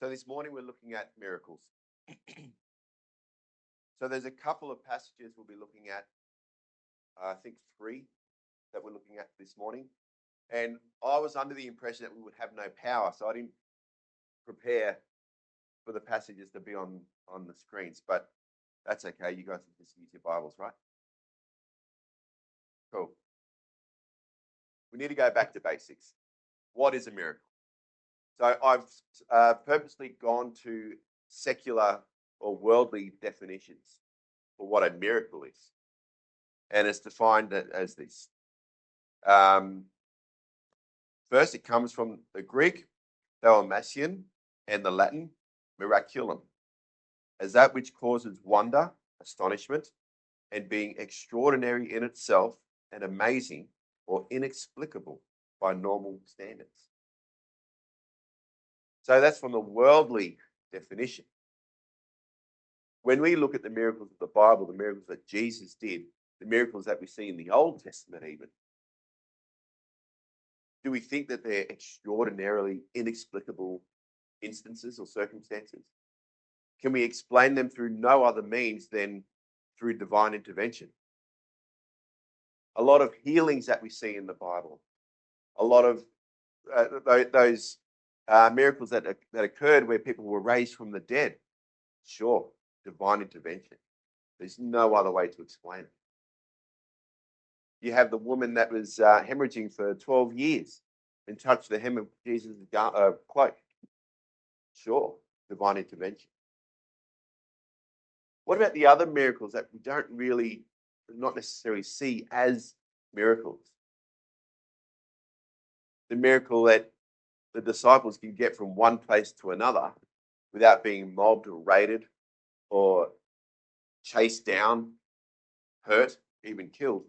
So this morning we're looking at miracles. So there's a couple of passages we'll be looking at, I think 3 that we're looking at this morning. And I was under the impression that we would have no power, so I didn't prepare for the passages to be on the screens, but that's okay. You guys can just use your Bibles, right? Cool. We need to go back to basics. What is a miracle? So I've purposely gone to secular or worldly definitions for what a miracle is. And it's defined as this. First, it comes from the Greek, thaumasion, and the Latin, miraculum, as that which causes wonder, astonishment, and being extraordinary in itself and amazing or inexplicable by normal standards. So that's from the worldly definition. When we look at the miracles of the Bible, the miracles that Jesus did, the miracles that we see in the Old Testament even, do we think that they're extraordinarily inexplicable instances or circumstances? Can we explain them through no other means than through divine intervention? A lot of healings that we see in the Bible, a lot of those miracles that occurred where people were raised from the dead, sure, divine intervention. There's no other way to explain it. You have the woman that was hemorrhaging for 12 years and touched the hem of Jesus' cloak. Sure, divine intervention. What about the other miracles that we don't really, not necessarily see as miracles? The miracle that the disciples can get from one place to another without being mobbed or raided or chased down, hurt, even killed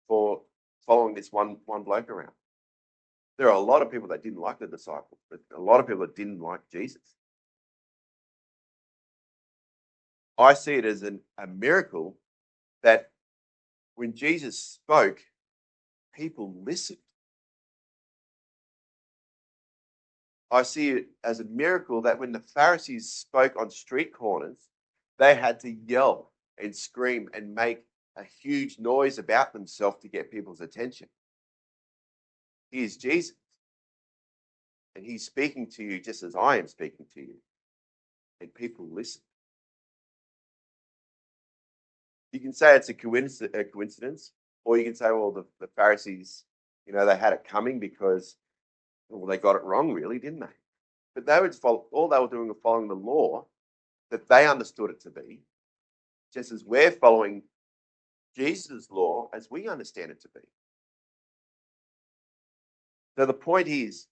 for following this one bloke around. There are a lot of people that didn't like the disciples, but a lot of people that didn't like Jesus. I see it as a miracle that when Jesus spoke, people listened. I see it as a miracle that when the Pharisees spoke on street corners, they had to yell and scream and make a huge noise about themselves to get people's attention. He is Jesus. And he's speaking to you just as I am speaking to you. And people listen. You can say it's a coincidence, or you can say, well, the Pharisees, they had it coming because, well, they got it wrong, really, didn't they? But they would follow, all they were doing was following the law that they understood it to be, just as we're following Jesus' law as we understand it to be. So the point is,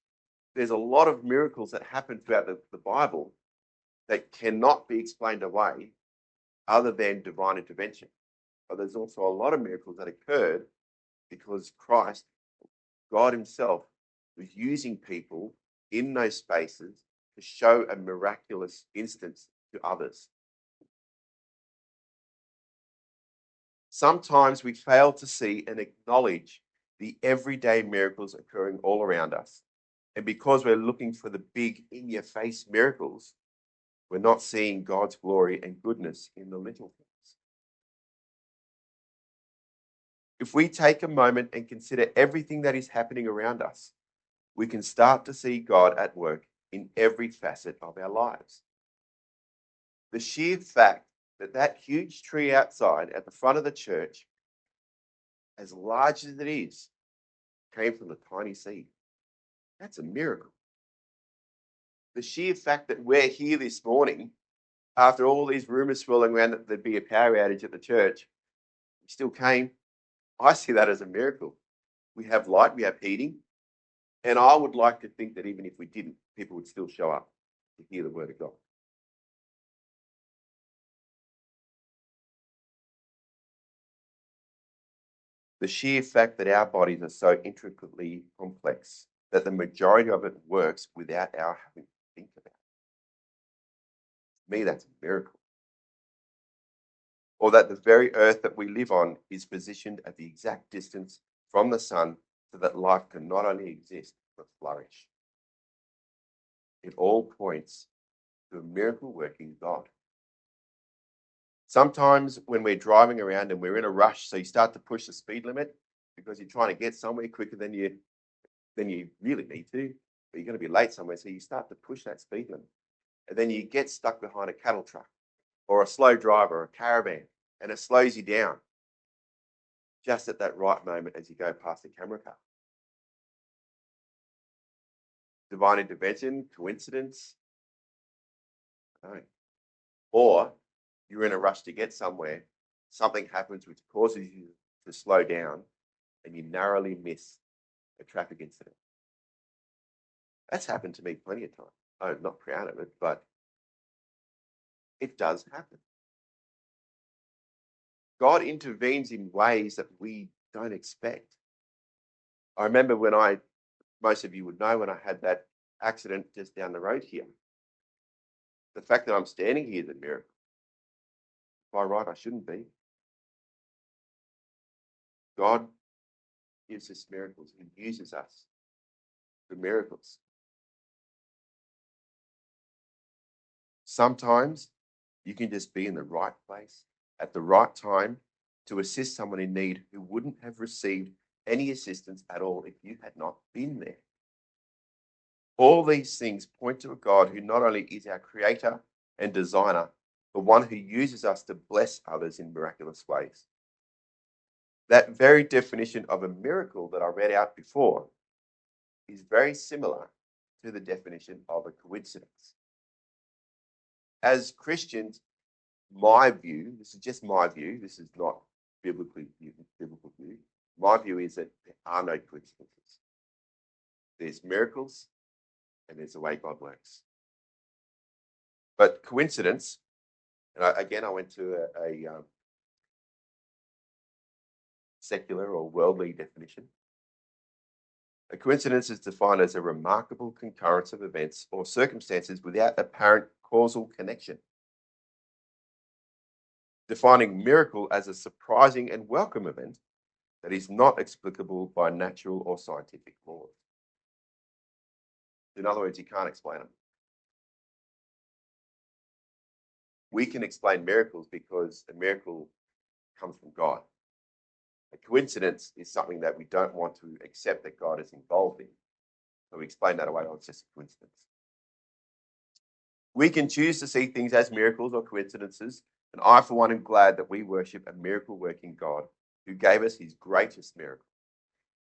there's a lot of miracles that happen throughout the Bible that cannot be explained away other than divine intervention. But there's also a lot of miracles that occurred because Christ, God himself, was using people in those spaces to show a miraculous instance to others. Sometimes we fail to see and acknowledge the everyday miracles occurring all around us. And because we're looking for the big in-your-face miracles, we're not seeing God's glory and goodness in the little things. If we take a moment and consider everything that is happening around us, we can start to see God at work in every facet of our lives. The sheer fact that huge tree outside at the front of the church, as large as it is, came from a tiny seed. That's a miracle. The sheer fact that we're here this morning, after all these rumors swirling around that there'd be a power outage at the church, we still came. I see that as a miracle. We have light, we have heating, and I would like to think that even if we didn't, people would still show up to hear the word of God. The sheer fact that our bodies are so intricately complex that the majority of it works without our having to think about it. To me, that's a miracle. Or that the very earth that we live on is positioned at the exact distance from the sun so that life can not only exist, but flourish. It all points to a miracle working God. Sometimes when we're driving around and we're in a rush, so you start to push the speed limit because you're trying to get somewhere quicker than you really need to, but you're going to be late somewhere, so you start to push that speed limit. And then you get stuck behind a cattle truck or a slow driver or a caravan, and it slows you down just at that right moment as you go past the camera car. Divine intervention, coincidence? No. Or you're in a rush to get somewhere, something happens which causes you to slow down, and you narrowly miss a traffic incident. That's happened to me plenty of times. I'm not proud of it, but it does happen. God intervenes in ways that we don't expect. I remember when most of you would know, when I had that accident just down the road here. The fact that I'm standing here is a miracle. By right, I shouldn't be. God gives us miracles. He uses us for miracles. Sometimes you can just be in the right place at the right time to assist someone in need who wouldn't have received any assistance at all if you had not been there. All these things point to a God who not only is our creator and designer, but one who uses us to bless others in miraculous ways. That very definition of a miracle that I read out before is very similar to the definition of a coincidence. As Christians, my view, this is just my view, this is not biblical view. My view is that there are no coincidences. There's miracles and there's the way God works. But coincidence, and I went to a secular or worldly definition. A coincidence is defined as a remarkable concurrence of events or circumstances without apparent causal connection. Defining miracle as a surprising and welcome event that is not explicable by natural or scientific laws. In other words, you can't explain them. We can explain miracles because a miracle comes from God. A coincidence is something that we don't want to accept that God is involved in. So we explain that away, oh, it's just a coincidence. We can choose to see things as miracles or coincidences, and I, for one, am glad that we worship a miracle-working God who gave us his greatest miracle,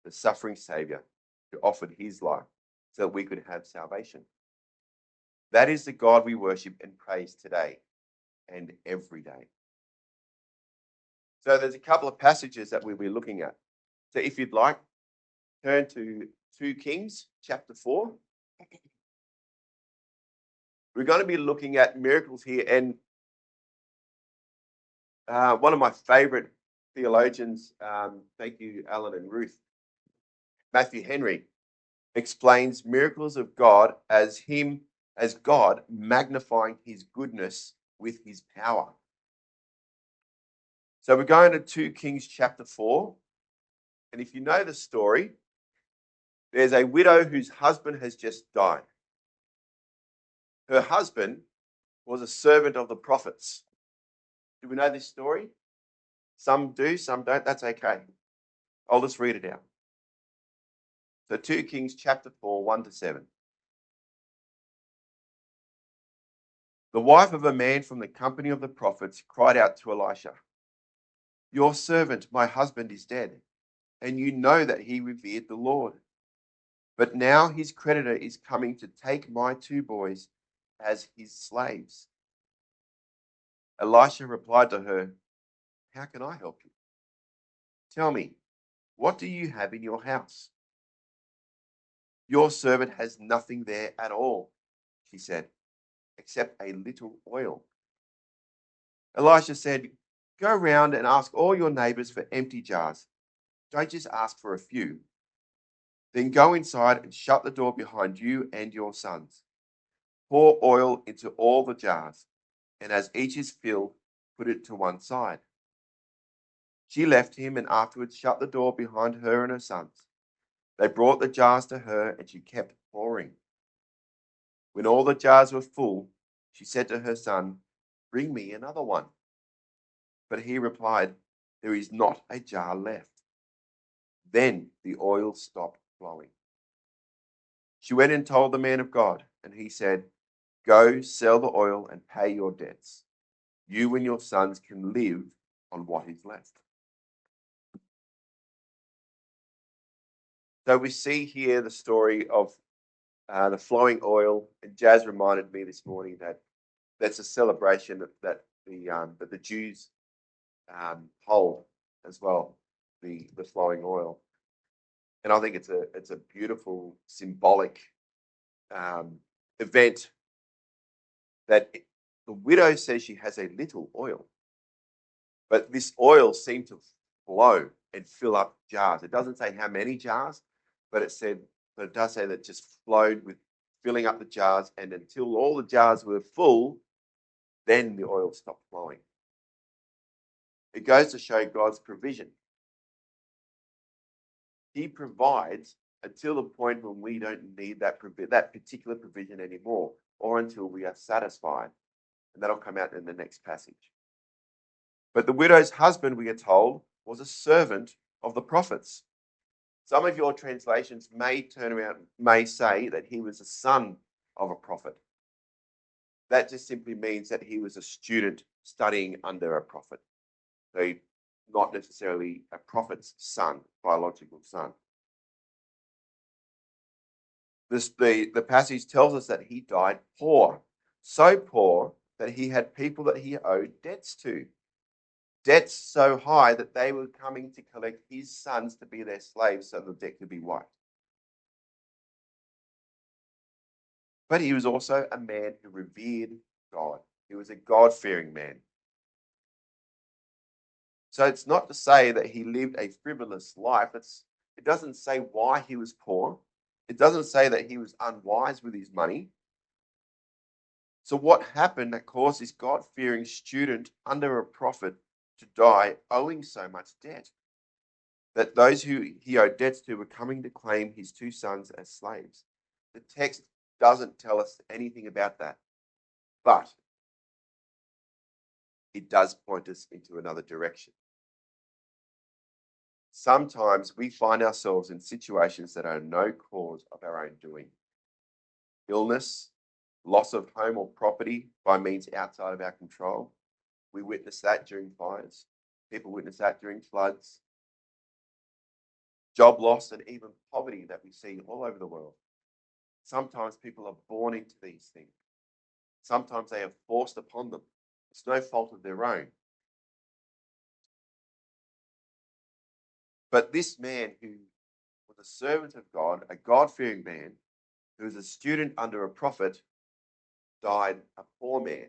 the suffering Saviour who offered his life so that we could have salvation. That is the God we worship and praise today and every day. So there's a couple of passages that we'll be looking at. So if you'd like, turn to 2 Kings chapter 4. We're going to be looking at miracles here, and one of my favorite theologians, thank you, Alan and Ruth, Matthew Henry, explains miracles of God as God magnifying his goodness with his power. So we're going to 2 Kings chapter 4, and if you know the story, there's a widow whose husband has just died. Her husband was a servant of the prophets. Do we know this story? Some do, some don't. That's okay. I'll just read it out. So 2 Kings chapter 4, 1-7. The wife of a man from the company of the prophets cried out to Elisha, "Your servant, my husband, is dead, and you know that he revered the Lord. But now his creditor is coming to take my 2 boys as his slaves." Elisha replied to her, "How can I help you? Tell me, what do you have in your house?" "Your servant has nothing there at all," she said, "except a little oil." Elisha said, "Go round and ask all your neighbors for empty jars. Don't just ask for a few. Then go inside and shut the door behind you and your sons. Pour oil into all the jars, and as each is filled, put it to one side." She left him and afterwards shut the door behind her and her sons. They brought the jars to her, and she kept pouring. When all the jars were full, She said to her son, "Bring me another one." But he replied, "There is not a jar left." Then the oil stopped flowing. She went and told the man of God, and he said, "Go sell the oil and pay your debts. You and your sons can live on what is left." So we see here the story of the flowing oil, and Jazz reminded me this morning that that's a celebration that the Jews hold as well, the flowing oil, and I think it's a beautiful symbolic event that the widow says she has a little oil, but this oil seemed to flow and fill up jars. It doesn't say how many jars, but it does say that it just flowed with filling up the jars, and until all the jars were full, then the oil stopped flowing. It goes to show God's provision. He provides until the point when we don't need that particular provision anymore, or until we are satisfied. And that'll come out in the next passage. But the widow's husband, we are told, was a servant of the prophets. Some of your translations may say that he was a son of a prophet. That just simply means that he was a student studying under a prophet. So not necessarily a prophet's son, biological son. The passage tells us that he died poor, so poor that he had people that he owed debts to. Debts so high that they were coming to collect his sons to be their slaves so the debt could be wiped. But he was also a man who revered God. He was a God-fearing man. So it's not to say that he lived a frivolous life. It doesn't say why he was poor. It doesn't say that he was unwise with his money. So what happened that caused this God-fearing student under a prophet to die owing so much debt? That those who he owed debts to were coming to claim his two sons as slaves. The text doesn't tell us anything about that, but it does point us into another direction. Sometimes we find ourselves in situations that are no cause of our own doing. Illness, loss of home or property by means outside of our control. We witness that during fires. People witness that during floods. Job loss and even poverty that we see all over the world. Sometimes people are born into these things. Sometimes they are forced upon them. It's no fault of their own. But this man who was a servant of God, a God-fearing man, who was a student under a prophet, died a poor man,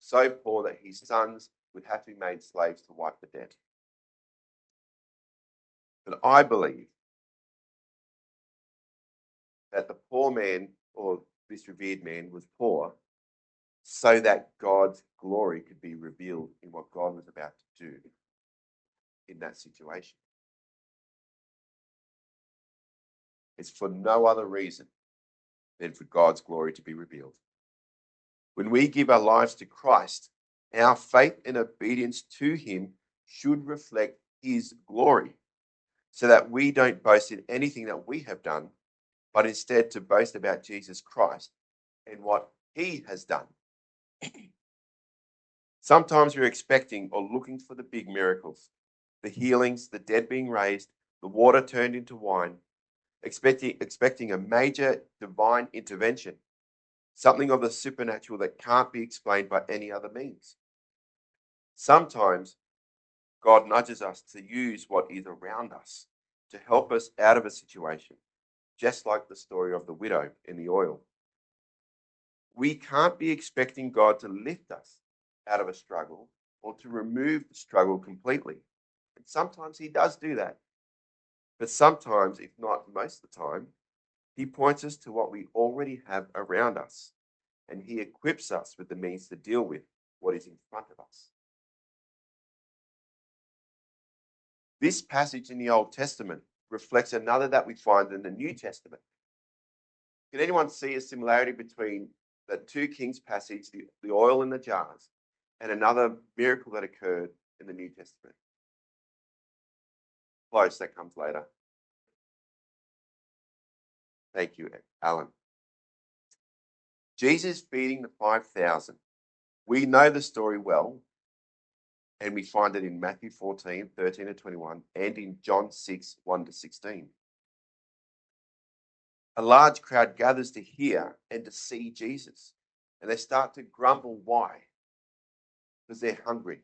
so poor that his sons would have to be made slaves to wipe the debt. But I believe that the poor man, or this revered man, was poor so that God's glory could be revealed in what God was about to do in that situation. It's for no other reason than for God's glory to be revealed. When we give our lives to Christ, our faith and obedience to him should reflect his glory, so that we don't boast in anything that we have done, but instead to boast about Jesus Christ and what he has done. Sometimes we're expecting or looking for the big miracles, the healings, the dead being raised, the water turned into wine, expecting a major divine intervention, something of the supernatural that can't be explained by any other means. Sometimes God nudges us to use what is around us to help us out of a situation, just like the story of the widow in the oil. We can't be expecting God to lift us out of a struggle or to remove the struggle completely. And sometimes he does do that. But sometimes, if not most of the time, he points us to what we already have around us, and he equips us with the means to deal with what is in front of us. This passage in the Old Testament reflects another that we find in the New Testament. Can anyone see a similarity between that 2 Kings passage, the oil in the jars, and another miracle that occurred in the New Testament. Close, that comes later. Thank you, Alan. Jesus feeding the 5,000. We know the story well, and we find it in Matthew 14, 13 to 21, and in John 6, 1 to 16. A large crowd gathers to hear and to see Jesus, and they start to grumble. Why? Because they're hungry.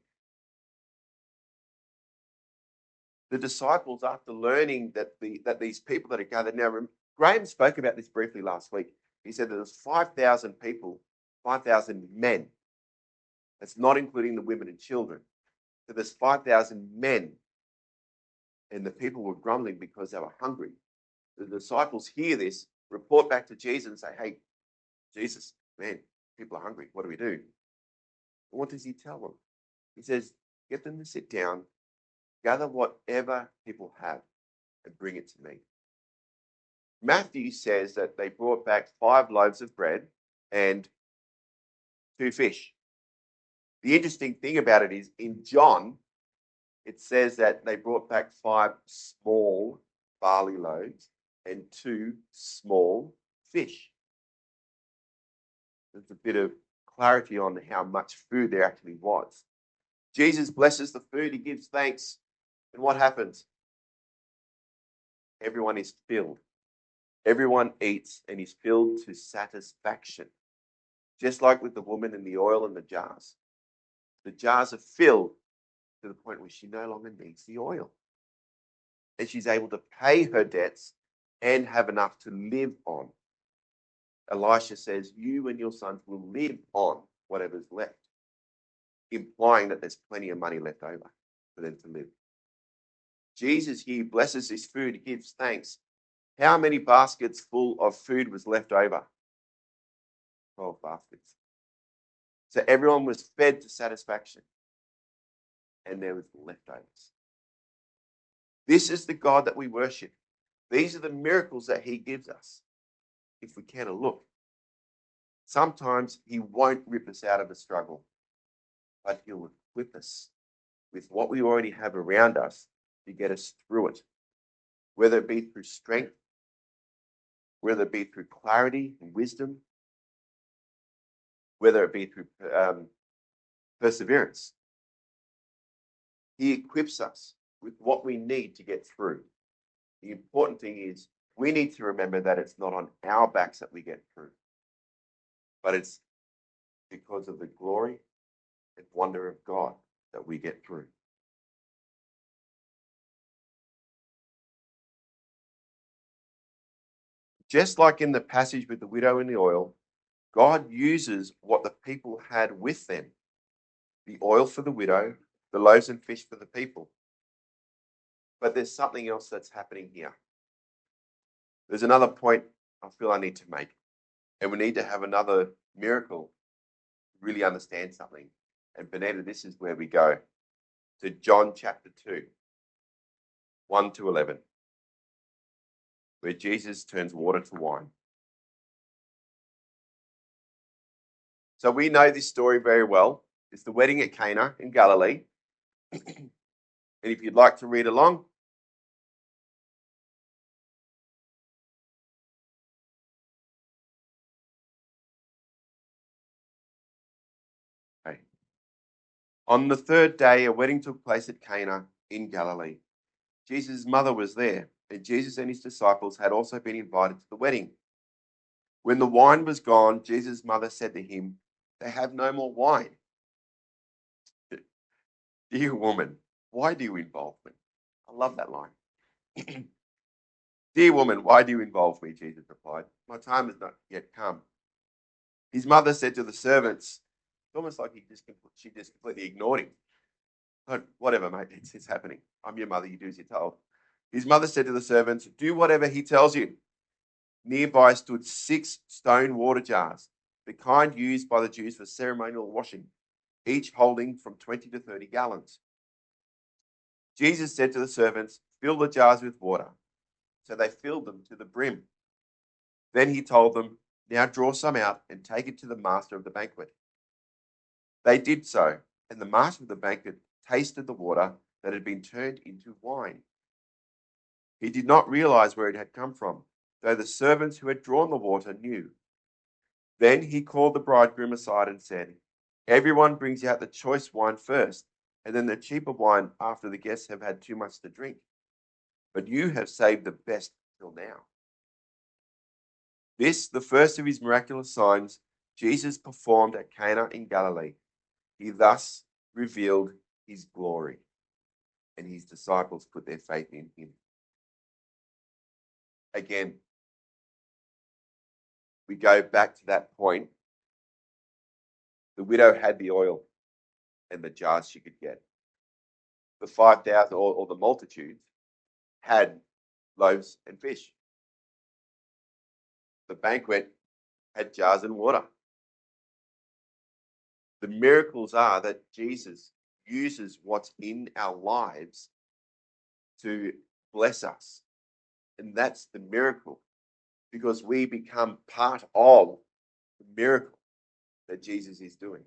The disciples, after learning that these people that are gathered now, Graham spoke about this briefly last week. He said that there's 5,000 people, 5,000 men. That's not including the women and children. So there's 5,000 men, and the people were grumbling because they were hungry. The disciples hear this, report back to Jesus and say, hey, Jesus, man, people are hungry. What do we do? And what does he tell them? He says, get them to sit down, gather whatever people have, and bring it to me. Matthew says that they brought back 5 loaves of bread and 2 fish. The interesting thing about it is in John, it says that they brought back 5 small barley loaves and 2 small fish. There's a bit of clarity on how much food there actually was. Jesus blesses the food, he gives thanks, and what happens? Everyone is filled. Everyone eats and is filled to satisfaction. Just like with the woman and the oil in the jars. The jars are filled to the point where she no longer needs the oil. And she's able to pay her debts and have enough to live on. Elisha says, you and your sons will live on whatever's left, implying that there's plenty of money left over for them to live. Jesus here blesses this food, he gives thanks. How many baskets full of food was left over? 12 baskets. So everyone was fed to satisfaction, and there was leftovers. This is the God that we worship. These are the miracles that he gives us, if we care to look. Sometimes he won't rip us out of a struggle, but he'll equip us with what we already have around us to get us through it, whether it be through strength, whether it be through clarity and wisdom, whether it be through perseverance. He equips us with what we need to get through. The important thing is we need to remember that it's not on our backs that we get through, but it's because of the glory and wonder of God that we get through. Just like in the passage with the widow and the oil, God uses what the people had with them. The oil for the widow, the loaves and fish for the people. But there's something else that's happening here. There's another point I feel I need to make. And we need to have another miracle to really understand something. And Benita, this is where we go to John chapter 2, 1 to 11, where Jesus turns water to wine. So we know this story very well. It's the wedding at Cana in Galilee. And if you'd like to read along, okay. On the 3rd day, a wedding took place at Cana in Galilee. Jesus' mother was there, and Jesus and his disciples had also been invited to the wedding. When the wine was gone, Jesus' mother said to him, "They have no more wine." Dear woman, why do you involve me? I love that line. Dear woman, why do you involve me? Jesus replied. My time has not yet come. His mother said to the servants, it's almost like she just completely ignored him. But whatever, mate, it's happening. I'm your mother, you do as you're told. His mother said to the servants, do whatever he tells you. Nearby stood 6 stone water jars, the kind used by the Jews for ceremonial washing, each holding from 20 to 30 gallons. Jesus said to the servants, fill the jars with water. So they filled them to the brim. Then he told them, Now draw some out and take it to the master of the banquet." They did so, and the master of the banquet tasted the water that had been turned into wine. He did not realize where it had come from, though the servants who had drawn the water knew. Then he called the bridegroom aside and said, "Everyone brings out the choice wine first, and then the cheaper wine after the guests have had too much to drink. But you have saved the best till now." This, the first of his miraculous signs, Jesus performed at Cana in Galilee. He thus revealed his glory, and his disciples put their faith in him. Again, we go back to that point. The widow had the oil and the jars she could get. The 5,000 or the multitudes had loaves and fish. The banquet had jars and water. The miracles are that Jesus uses what's in our lives to bless us. And that's the miracle, because we become part of the miracle that Jesus is doing.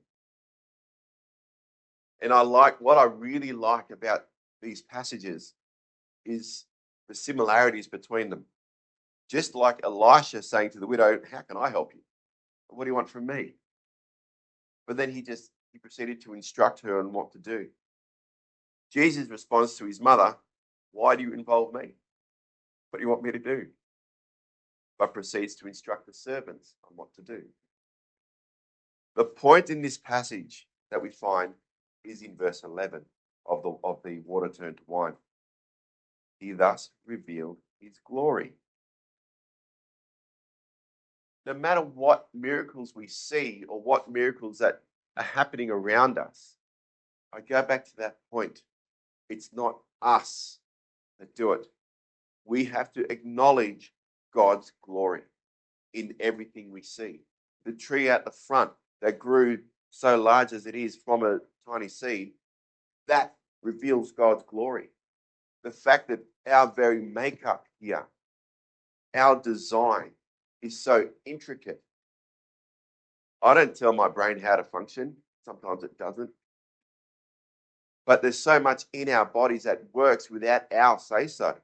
And what I really like about these passages is the similarities between them. Just like Elisha saying to the widow, "How can I help you? What do you want from me?" But then he proceeded to instruct her on what to do. Jesus responds to his mother, "Why do you involve me? What do you want me to do?" But proceeds to instruct the servants on what to do. The point in this passage that we find is in verse 11 of the water turned to wine. He thus revealed his glory. No matter what miracles we see or what miracles that are happening around us, I go back to that point. It's not us that do it. We have to acknowledge God's glory in everything we see. The tree at the front that grew so large as it is from a tiny seed, that reveals God's glory. The fact that our very makeup here, our design is so intricate. I don't tell my brain how to function. Sometimes it doesn't. But there's so much in our bodies that works without our say so.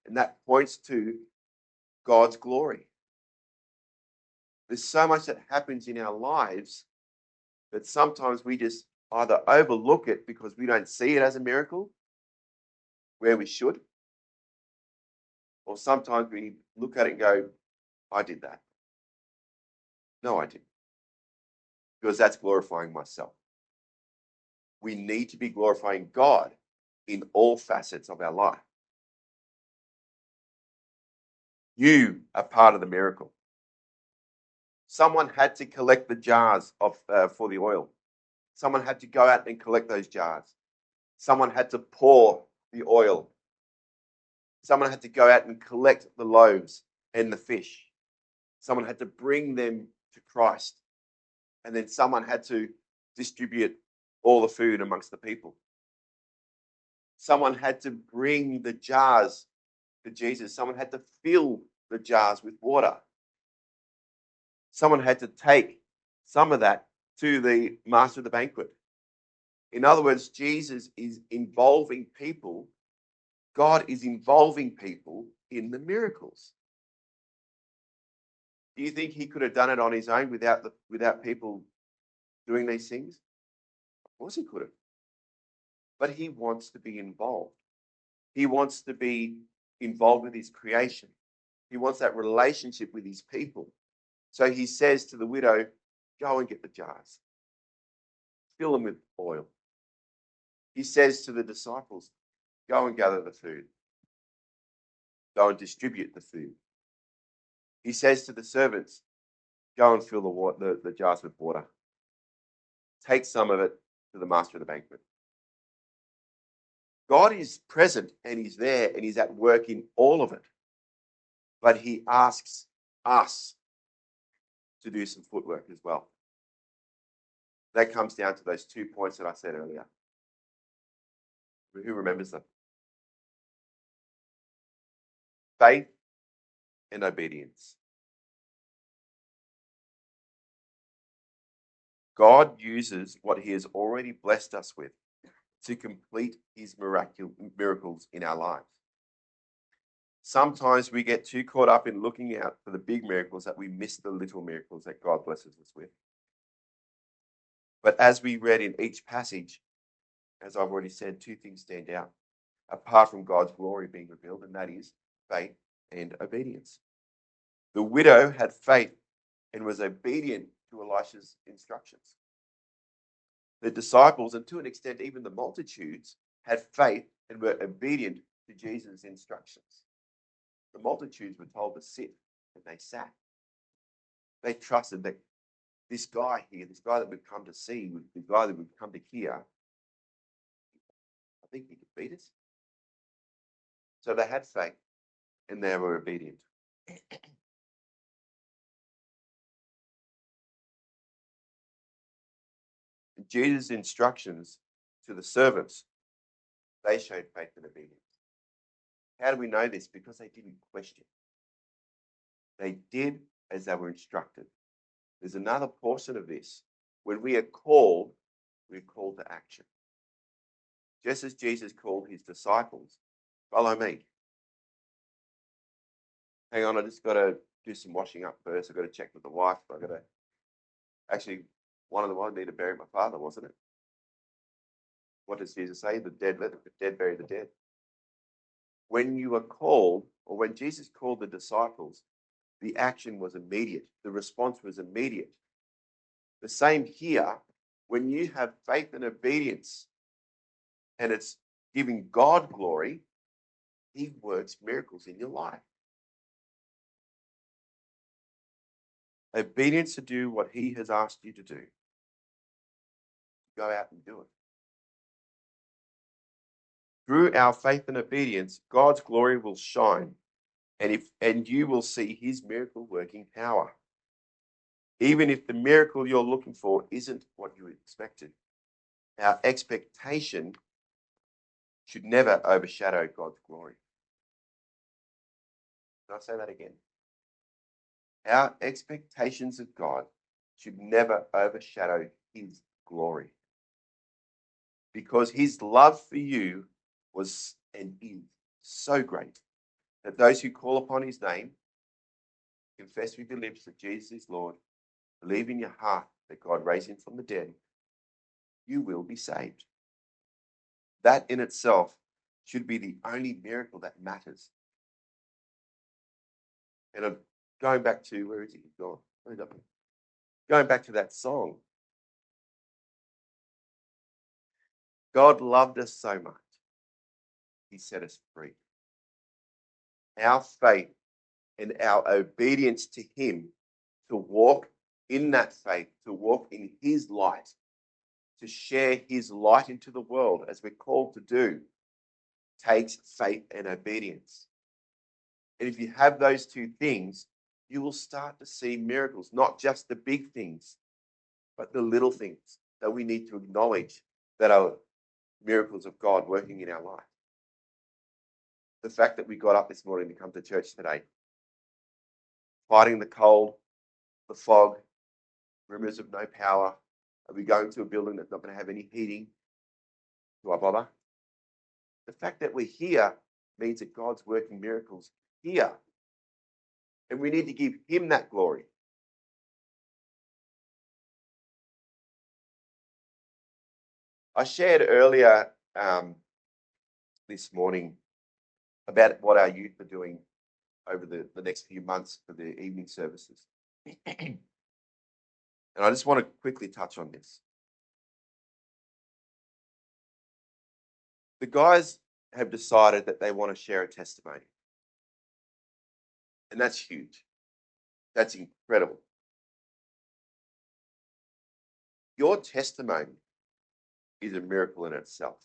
And that points to God's glory. There's so much that happens in our lives that sometimes we just either overlook it because we don't see it as a miracle where we should, or sometimes we look at it and go, "I did that." No, I didn't. Because that's glorifying myself. We need to be glorifying God in all facets of our life. You are part of the miracle. Someone had to collect the jars for the oil. Someone had to go out and collect those jars. Someone had to pour the oil. Someone had to go out and collect the loaves and the fish. Someone had to bring them to Christ. And then someone had to distribute all the food amongst the people. Someone had to bring the jars to Jesus. Someone had to fill the jars with water. Someone had to take some of that to the master of the banquet. In other words, Jesus is involving people. God is involving people in the miracles. Do you think he could have done it on his own without people doing these things? Of course he could have. But he wants to be involved. He wants to be involved with his creation. He wants that relationship with his people. So he says to the widow, "Go and get the jars. Fill them with oil." He says to the disciples, "Go and gather the food. Go and distribute the food." He says to the servants, "Go and fill the jars with water. Take some of it to the master of the banquet." God is present and he's there and he's at work in all of it. But he asks us to do some footwork as well. That comes down to those 2 points that I said earlier. Who remembers them? Faith and obedience. God uses what he has already blessed us with to complete his miracles in our lives. Sometimes we get too caught up in looking out for the big miracles that we miss the little miracles that God blesses us with. But as we read in each passage, as I've already said, two things stand out apart from God's glory being revealed, and that is faith and obedience. The widow had faith and was obedient to Elisha's instructions. The disciples, and to an extent even the multitudes, had faith and were obedient to Jesus' instructions. The multitudes were told to sit, and they sat. They trusted that this guy here, this guy that we've come to see, the guy that we've come to hear, I think he could beat us. So they had faith and they were obedient. Jesus' instructions to the servants, they showed faith and obedience. How do we know this? Because they didn't question. They did as they were instructed. There's another portion of this. When we are called, we're called to action. Just as Jesus called his disciples, follow me. Hang on, I just got to do some washing up first. I've got to check with the wife. I've got to... Actually, one of them wanted me to bury my father, wasn't it? What does Jesus say? The dead, let the dead bury the dead. When you are called, or when Jesus called the disciples, the action was immediate. The response was immediate. The same here, when you have faith and obedience, and it's giving God glory, he works miracles in your life. Obedience to do what he has asked you to do. Go out and do it. Through our faith and obedience, God's glory will shine, and you will see his miracle working power. Even if the miracle you're looking for isn't what you expected, our expectation should never overshadow God's glory. Can I say that again? Our expectations of God should never overshadow his glory. Because his love for you was and is so great that those who call upon his name, confess with your lips that Jesus is Lord, believe in your heart that God raised him from the dead, you will be saved. That in itself should be the only miracle that matters. And I'm going back to, where is he? He's gone. Going back to that song. God loved us so much, he set us free. Our faith and our obedience to him to walk in that faith, to walk in his light, to share his light into the world as we're called to do, takes faith and obedience. And if you have those two things, you will start to see miracles, not just the big things, but the little things that we need to acknowledge that are miracles of God working in our life. The fact that we got up this morning to come to church today, fighting the cold, the fog, rumors of no power. Are we going to a building that's not going to have any heating? Do I bother? The fact that we're here means that God's working miracles here. And we need to give him that glory. I shared earlier this morning about what our youth are doing over the next few months for the evening services. And I just want to quickly touch on this. The guys have decided that they want to share a testimony. And that's huge. That's incredible. Your testimony is a miracle in itself.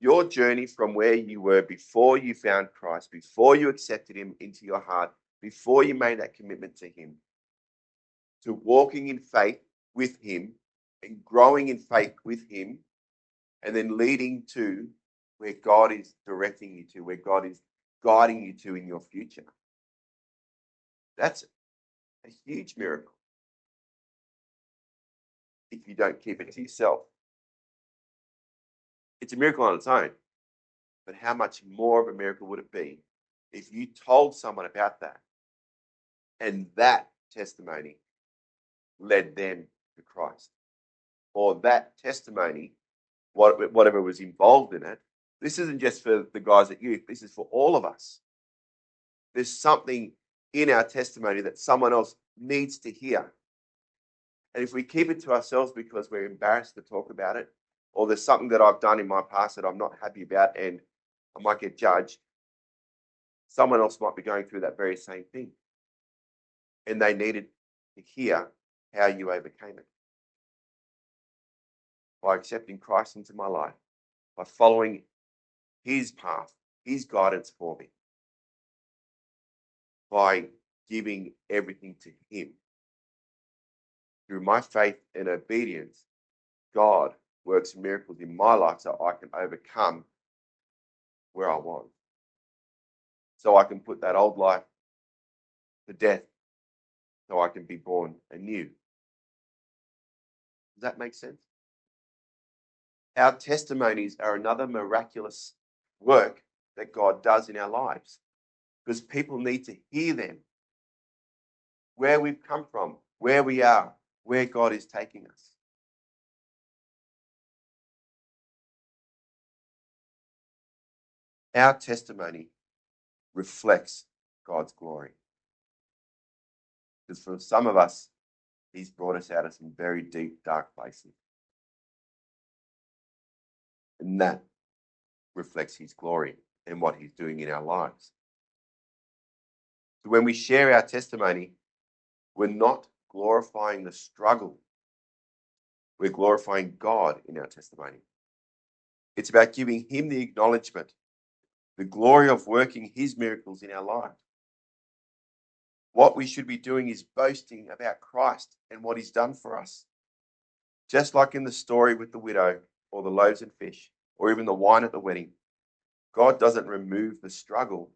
Your journey from where you were before you found Christ, before you accepted him into your heart, before you made that commitment to him, to walking in faith with him and growing in faith with him, and then leading to where God is directing you to, where God is guiding you to in your future. That's a huge miracle. if you don't keep it to yourself. It's a miracle on its own, but how much more of a miracle would it be if you told someone about that and that testimony led them to Christ? Or that testimony, whatever was involved in it, this isn't just for the guys at youth, this is for all of us. There's something in our testimony that someone else needs to hear. And if we keep it to ourselves because we're embarrassed to talk about it, or there's something that I've done in my past that I'm not happy about and I might get judged, someone else might be going through that very same thing. And they needed to hear how you overcame it. By accepting Christ into my life, by following his path, his guidance for me, by giving everything to him. Through my faith and obedience, God works miracles in my life so I can overcome where I was. So I can put that old life to death, so I can be born anew. Does that make sense? Our testimonies are another miraculous work that God does in our lives, because people need to hear them. Where we've come from, where we are, where God is taking us. Our testimony reflects God's glory. Because for some of us, he's brought us out of some very deep, dark places. And that reflects his glory and what he's doing in our lives. So when we share our testimony, we're not glorifying the struggle. We're glorifying God in our testimony. It's about giving him the acknowledgement, the glory of working his miracles in our lives. What we should be doing is boasting about Christ and what he's done for us. Just like in the story with the widow, or the loaves and fish, or even the wine at the wedding, God doesn't remove the struggle.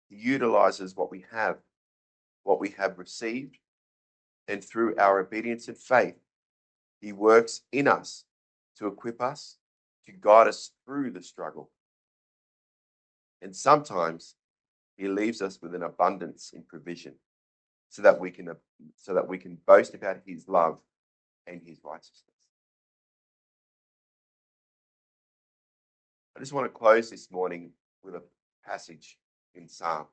He utilizes what we have received, and through our obedience and faith, he works in us to equip us, to guide us through the struggle. And sometimes he leaves us with an abundance in provision so that we can boast about his love and his righteousness. I just want to close this morning with a passage in Psalm.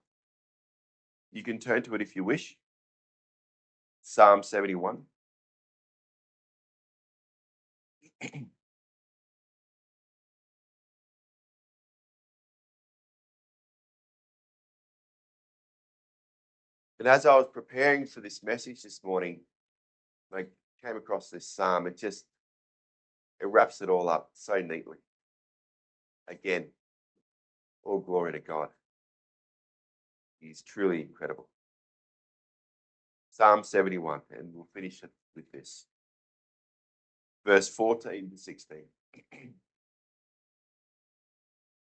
You can turn to it if you wish. Psalm 71. And as I was preparing for this message this morning, I came across this psalm. It wraps it all up so neatly. Again, all glory to God. He's truly incredible. Psalm 71, and we'll finish it with this. Verse 14 to 16.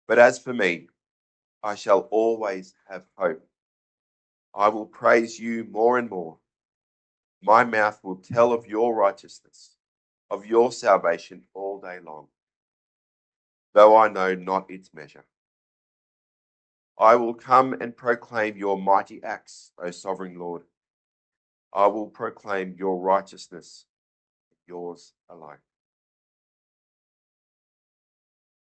But as for me, I shall always have hope. I will praise you more and more. My mouth will tell of your righteousness, of your salvation all day long, though I know not its measure. I will come and proclaim your mighty acts, O sovereign Lord. I will proclaim your righteousness, yours alone.